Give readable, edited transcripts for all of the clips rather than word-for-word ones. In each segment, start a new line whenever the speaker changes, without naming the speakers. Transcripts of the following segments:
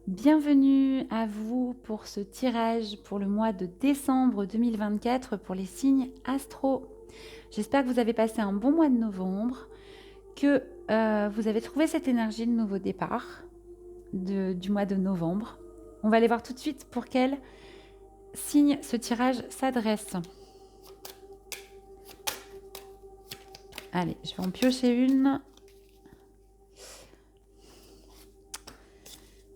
Bienvenue à vous pour ce tirage pour le mois de décembre 2024 pour les signes astro. J'espère que vous avez passé un bon mois de novembre, que vous avez trouvé cette énergie de nouveau départ du mois de novembre. On va aller voir tout de suite pour quel signe ce tirage s'adresse. Allez, je vais en piocher une.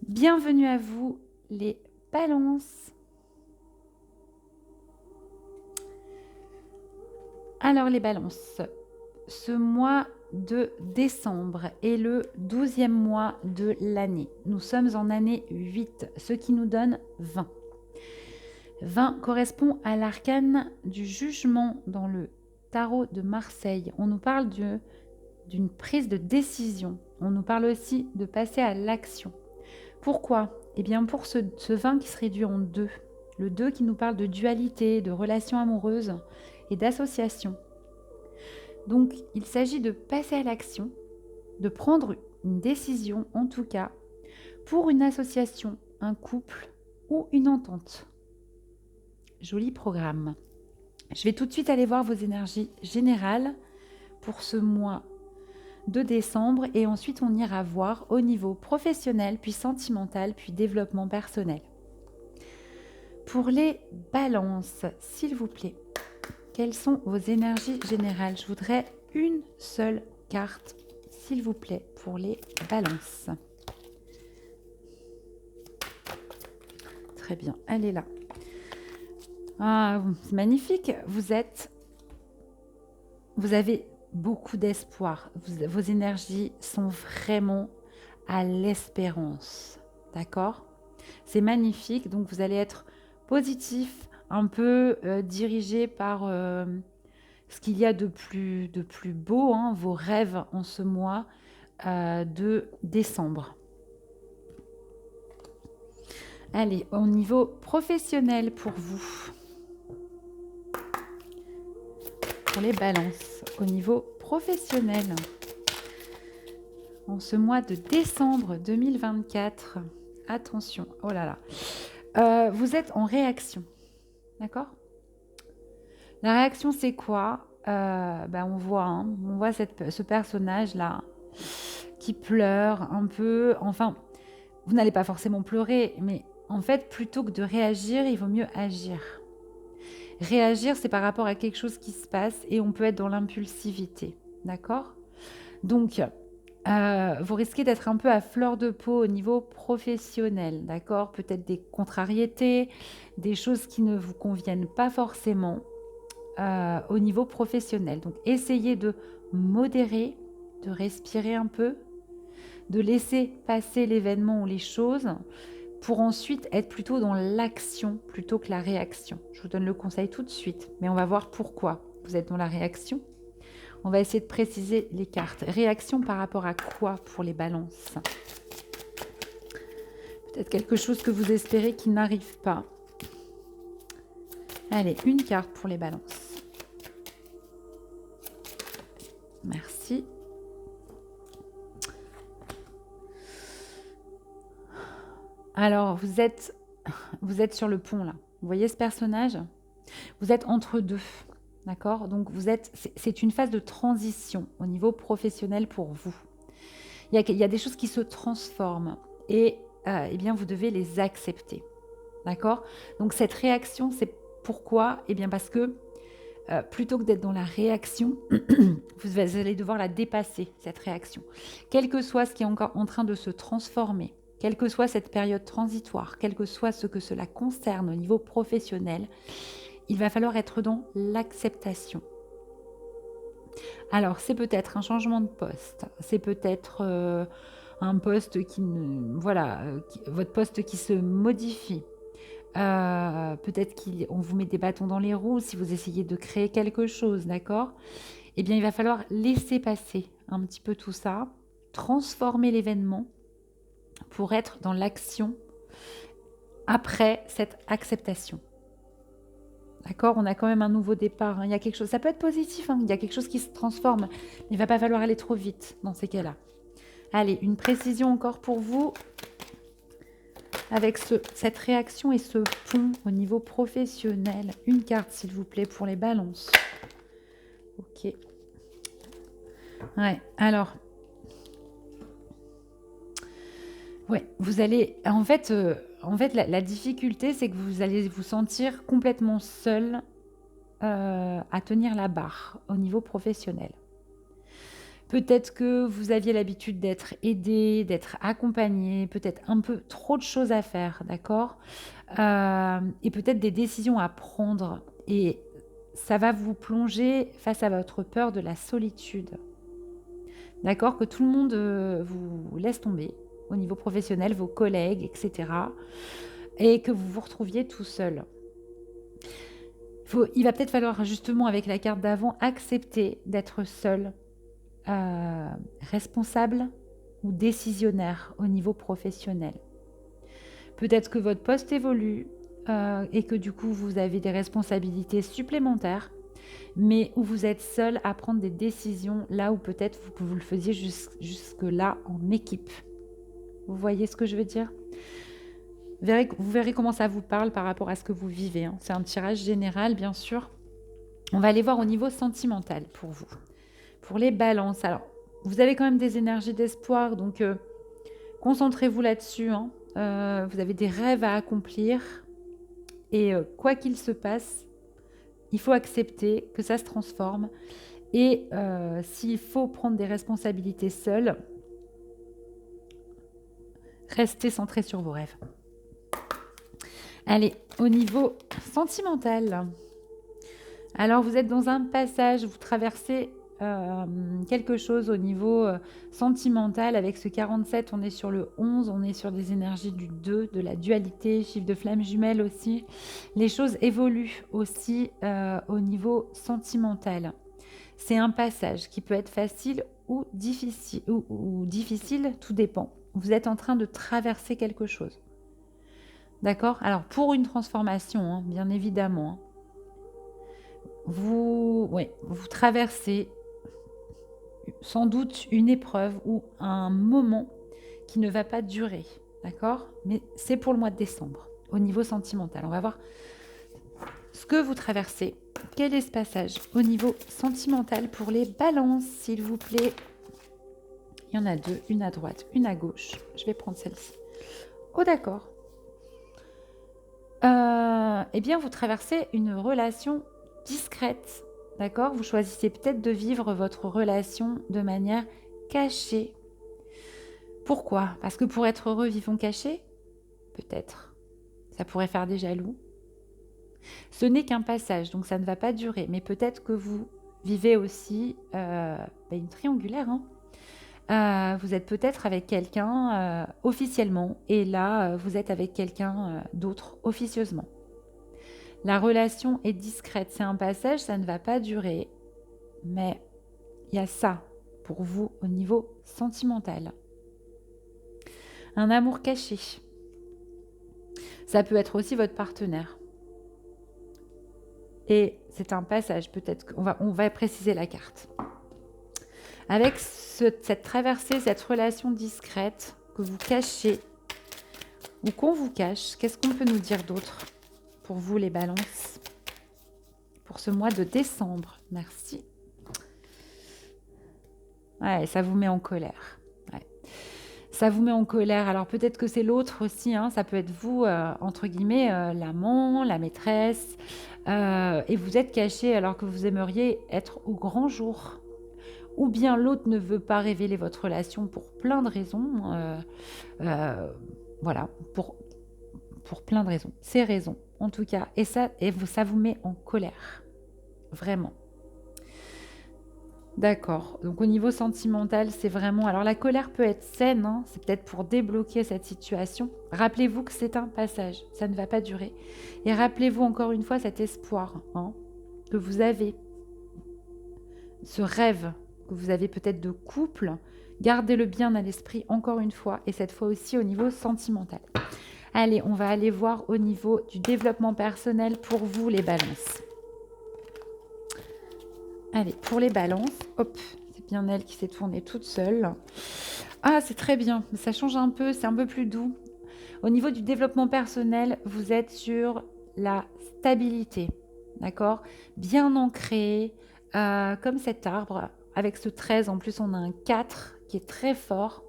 Bienvenue à vous, les balances. Alors les balances, ce mois de décembre est le 12e mois de l'année. Nous sommes en année 8, ce qui nous donne 20. 20 correspond à l'arcane du jugement dans le tarot de Marseille. On nous parle d'une prise de décision. On nous parle aussi de passer à l'action. Pourquoi ? Eh bien pour ce 20 qui se réduit en 2. Le 2 qui nous parle de dualité, de relations amoureuses et d'association. Donc il s'agit de passer à l'action, de prendre une décision en tout cas pour une association, un couple ou une entente. Joli programme. Je vais tout de suite aller voir vos énergies générales pour ce mois de décembre et ensuite on ira voir au niveau professionnel, puis sentimental, puis développement personnel. Pour les balances, s'il vous plaît, quelles sont vos énergies générales? Je voudrais une seule carte, s'il vous plaît, pour les balances. Très bien, elle est là. Ah, c'est magnifique. Vous avez beaucoup d'espoir. Vos énergies sont vraiment à l'espérance. D'accord? C'est magnifique. Donc, vous allez être positif, un peu dirigé par ce qu'il y a de plus beau, hein, vos rêves en ce mois de décembre. Allez, au niveau professionnel pour vous. Pour les balances, au niveau professionnel, en ce mois de décembre 2024, attention, oh là là, vous êtes en réaction, d'accord? La réaction, c'est quoi? On voit ce personnage-là qui pleure un peu, enfin, vous n'allez pas forcément pleurer, mais en fait, plutôt que de réagir, il vaut mieux agir. Réagir, c'est par rapport à quelque chose qui se passe et on peut être dans l'impulsivité, d'accord? Donc, vous risquez d'être un peu à fleur de peau au niveau professionnel, d'accord? Peut-être des contrariétés, des choses qui ne vous conviennent pas forcément au niveau professionnel. Donc, essayez de modérer, de respirer un peu, de laisser passer l'événement ou les choses pour ensuite être plutôt dans l'action plutôt que la réaction. Je vous donne le conseil tout de suite, mais on va voir pourquoi vous êtes dans la réaction. On va essayer de préciser les cartes. Réaction par rapport à quoi pour les balances? Peut-être quelque chose que vous espérez qui n'arrive pas. Allez, une carte pour les balances. Merci. Alors, vous êtes sur le pont là. Vous voyez ce personnage? Vous êtes entre deux, d'accord? Donc, c'est une phase de transition au niveau professionnel pour vous. Il y a des choses qui se transforment et eh bien, vous devez les accepter, d'accord? Donc, cette réaction, c'est pourquoi? Eh bien, parce que plutôt que d'être dans la réaction, vous allez devoir la dépasser, cette réaction. Quel que soit ce qui est encore en train de se transformer, quelle que soit cette période transitoire, quel que soit ce que cela concerne au niveau professionnel, il va falloir être dans l'acceptation. Alors, c'est peut-être un changement de poste, c'est peut-être un poste votre poste qui se modifie. Peut-être qu'on vous met des bâtons dans les roues si vous essayez de créer quelque chose, d'accord? Eh bien, il va falloir laisser passer un petit peu tout ça, transformer l'événement pour être dans l'action après cette acceptation. D'accord? On a quand même un nouveau départ. Hein. Il y a quelque chose, ça peut être positif, hein. Il y a quelque chose qui se transforme. Mais il ne va pas falloir aller trop vite dans ces cas-là. Allez, une précision encore pour vous. avec cette réaction et ce pont au niveau professionnel. Une carte, s'il vous plaît, pour les balances. Ok. Ouais, alors... Ouais, vous allez... la difficulté, c'est que vous allez vous sentir complètement seul à tenir la barre au niveau professionnel. Peut-être que vous aviez l'habitude d'être aidé, d'être accompagné, peut-être un peu trop de choses à faire, d'accord? Et peut-être des décisions à prendre. Et ça va vous plonger face à votre peur de la solitude. D'accord? Que tout le monde vous laisse tomber au niveau professionnel, vos collègues, etc. Et que vous vous retrouviez tout seul. Il va peut-être falloir justement, avec la carte d'avant, accepter d'être seul, responsable ou décisionnaire au niveau professionnel. Peut-être que votre poste évolue et que du coup vous avez des responsabilités supplémentaires, mais où vous êtes seul à prendre des décisions là où peut-être vous le faisiez jusque-là en équipe. Vous voyez ce que je veux dire? Vous verrez comment ça vous parle par rapport à ce que vous vivez. Hein. C'est un tirage général, bien sûr. On va aller voir au niveau sentimental pour vous. Pour les balances, alors, vous avez quand même des énergies d'espoir, donc concentrez-vous là-dessus. Hein. Vous avez des rêves à accomplir. Et quoi qu'il se passe, il faut accepter que ça se transforme. Et s'il faut prendre des responsabilités seul, restez centré sur vos rêves. Allez, au niveau sentimental. Alors, vous êtes dans un passage, vous traversez quelque chose au niveau sentimental. Avec ce 47, on est sur le 11, on est sur des énergies du 2, de la dualité, chiffre de flamme jumelle aussi. Les choses évoluent aussi au niveau sentimental. C'est un passage qui peut être facile ou difficile, difficile, tout dépend. Vous êtes en train de traverser quelque chose. D'accord? Alors, pour une transformation, hein, bien évidemment, vous traversez sans doute une épreuve ou un moment qui ne va pas durer. D'accord? Mais c'est pour le mois de décembre, au niveau sentimental. On va voir ce que vous traversez. Quel est ce passage au niveau sentimental pour les balances, s'il vous plaît? Il y en a deux, une à droite, une à gauche. Je vais prendre celle-ci. Oh, d'accord. Eh bien, vous traversez une relation discrète, d'accord? Vous choisissez peut-être de vivre votre relation de manière cachée. Pourquoi? Parce que pour être heureux, vivons cachés? Peut-être. Ça pourrait faire des jaloux. Ce n'est qu'un passage, donc ça ne va pas durer. Mais peut-être que vous vivez aussi une triangulaire, hein. Vous êtes peut-être avec quelqu'un officiellement et là, vous êtes avec quelqu'un d'autre officieusement. La relation est discrète, c'est un passage, ça ne va pas durer, mais il y a ça pour vous au niveau sentimental. Un amour caché. Ça peut être aussi votre partenaire. Et c'est un passage, peut-être qu'on va préciser la carte. Avec cette traversée, cette relation discrète que vous cachez ou qu'on vous cache, qu'est-ce qu'on peut nous dire d'autre pour vous les balances pour ce mois de décembre? Merci. Ouais, ça vous met en colère. Ouais. Ça vous met en colère. Alors peut-être que c'est l'autre aussi, hein. Ça peut être vous, entre guillemets, l'amant, la maîtresse, et vous êtes caché alors que vous aimeriez être au grand jour. Ou bien l'autre ne veut pas révéler votre relation pour plein de raisons. Voilà, pour plein de raisons. Ces raisons, en tout cas. Et ça vous met en colère. Vraiment. D'accord. Donc au niveau sentimental, c'est vraiment... Alors la colère peut être saine, hein, c'est peut-être pour débloquer cette situation. Rappelez-vous que c'est un passage, ça ne va pas durer. Et rappelez-vous encore une fois cet espoir, hein, que vous avez. Ce rêve que vous avez peut-être de couple, gardez-le bien à l'esprit encore une fois, et cette fois aussi au niveau sentimental. Allez, on va aller voir au niveau du développement personnel pour vous les balances. Allez, pour les balances, hop, c'est bien elle qui s'est tournée toute seule. Ah, c'est très bien, ça change un peu, c'est un peu plus doux. Au niveau du développement personnel, vous êtes sur la stabilité, d'accord? Bien ancré, comme cet arbre. Avec ce 13, en plus, on a un 4 qui est très fort.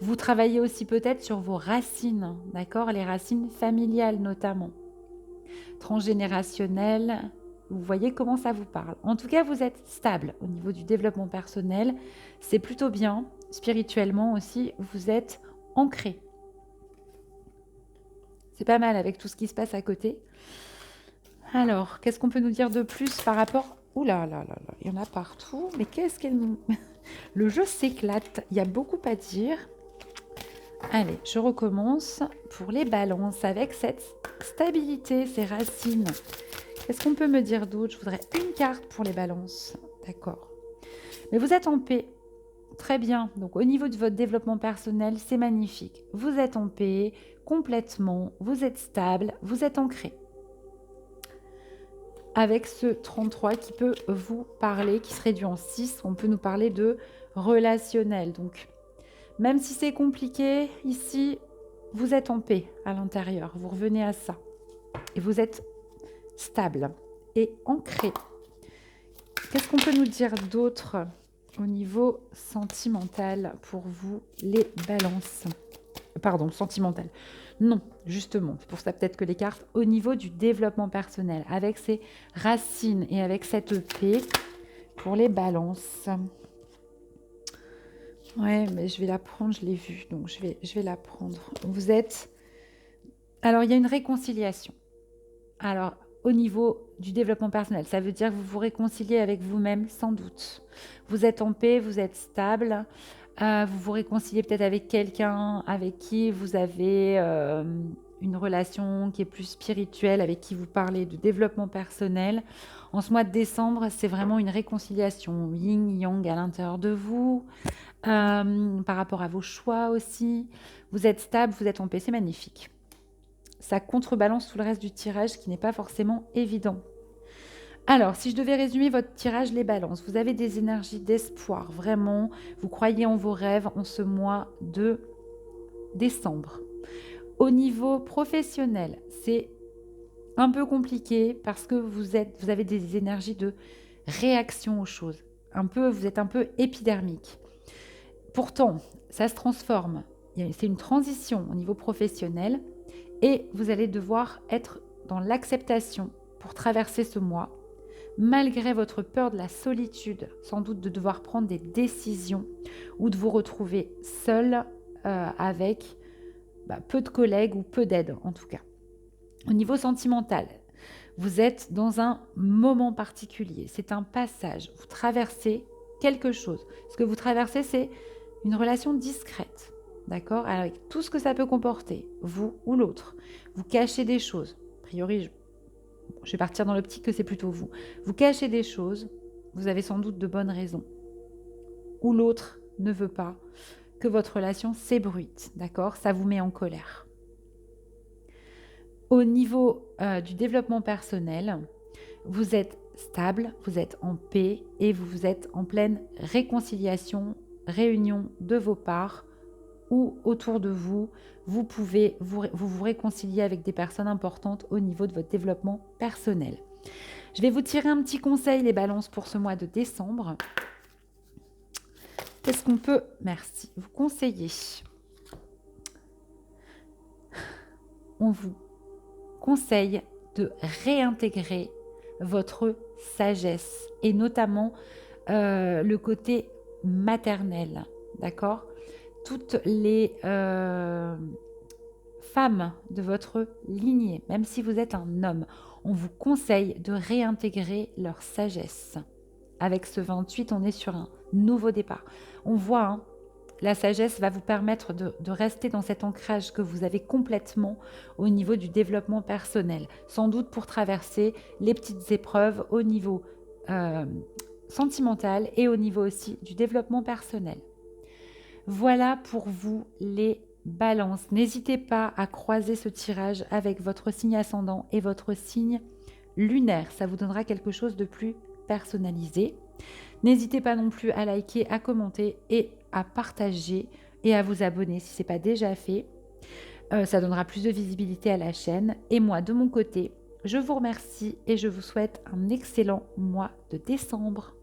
Vous travaillez aussi peut-être sur vos racines, d'accord? Les racines familiales notamment, transgénérationnelles. Vous voyez comment ça vous parle. En tout cas, vous êtes stable au niveau du développement personnel. C'est plutôt bien. Spirituellement aussi, vous êtes ancré. C'est pas mal avec tout ce qui se passe à côté. Alors, qu'est-ce qu'on peut nous dire de plus par rapport... Ouh là là là là, il y en a partout. Mais qu'est-ce qu'elle nous... Le jeu s'éclate. Il y a beaucoup à dire. Allez, je recommence pour les balances avec cette stabilité, ces racines. Qu'est-ce qu'on peut me dire d'autre? Je voudrais une carte pour les balances. D'accord. Mais vous êtes en paix. Très bien. Donc, au niveau de votre développement personnel, c'est magnifique. Vous êtes en paix complètement. Vous êtes stable. Vous êtes ancré. Avec ce 33 qui peut vous parler, qui se réduit en 6, on peut nous parler de relationnel. Donc, même si c'est compliqué, ici, vous êtes en paix à l'intérieur. Vous revenez à ça. Et vous êtes stable et ancré. Qu'est-ce qu'on peut nous dire d'autre au niveau sentimental pour vous, les balances? Pardon, sentimental. Non, justement, c'est pour ça peut-être que les cartes, au niveau du développement personnel, avec ses racines et avec cette paix, pour les balances. Ouais, mais je vais la prendre, je l'ai vue, donc je vais la prendre. Vous êtes... Alors, il y a une réconciliation. Alors, au niveau du développement personnel, ça veut dire que vous vous réconciliez avec vous-même, sans doute. Vous êtes en paix, vous êtes stable. Vous vous réconciliez peut-être avec quelqu'un avec qui vous avez une relation qui est plus spirituelle, avec qui vous parlez de développement personnel. En ce mois de décembre, c'est vraiment une réconciliation yin-yang à l'intérieur de vous, par rapport à vos choix aussi. Vous êtes stable, vous êtes en paix, c'est magnifique. Ça contrebalance tout le reste du tirage qui n'est pas forcément évident. Alors, si je devais résumer votre tirage, les balances, vous avez des énergies d'espoir, vraiment. Vous croyez en vos rêves en ce mois de décembre. Au niveau professionnel, c'est un peu compliqué parce que vous avez des énergies de réaction aux choses. Vous êtes un peu épidermique. Pourtant, ça se transforme. C'est une transition au niveau professionnel et vous allez devoir être dans l'acceptation pour traverser ce mois. Malgré votre peur de la solitude, sans doute de devoir prendre des décisions ou de vous retrouver seul avec peu de collègues ou peu d'aide en tout cas. Au niveau sentimental, vous êtes dans un moment particulier, c'est un passage, vous traversez quelque chose. Ce que vous traversez, c'est une relation discrète, d'accord? Avec tout ce que ça peut comporter, vous ou l'autre. Vous cachez des choses, a priori je vais partir dans l'optique que c'est plutôt vous. Vous cachez des choses, vous avez sans doute de bonnes raisons. Ou l'autre ne veut pas que votre relation s'ébruite, d'accord? Ça vous met en colère. Au niveau du développement personnel, vous êtes stable, vous êtes en paix et vous êtes en pleine réconciliation, réunion de vos parts ou autour de vous, vous pouvez vous réconcilier avec des personnes importantes au niveau de votre développement personnel. Je vais vous tirer un petit conseil, les balances, pour ce mois de décembre. Qu'est-ce qu'on peut, merci, vous conseiller? On vous conseille de réintégrer votre sagesse et notamment le côté maternel, d'accord? Toutes les femmes de votre lignée, même si vous êtes un homme, on vous conseille de réintégrer leur sagesse. Avec ce 28, on est sur un nouveau départ. On voit, la sagesse va vous permettre de rester dans cet ancrage que vous avez complètement au niveau du développement personnel, sans doute pour traverser les petites épreuves au niveau sentimental et au niveau aussi du développement personnel. Voilà pour vous les balances. N'hésitez pas à croiser ce tirage avec votre signe ascendant et votre signe lunaire. Ça vous donnera quelque chose de plus personnalisé. N'hésitez pas non plus à liker, à commenter et à partager et à vous abonner si ce n'est pas déjà fait. Ça donnera plus de visibilité à la chaîne. Et moi, de mon côté, je vous remercie et je vous souhaite un excellent mois de décembre.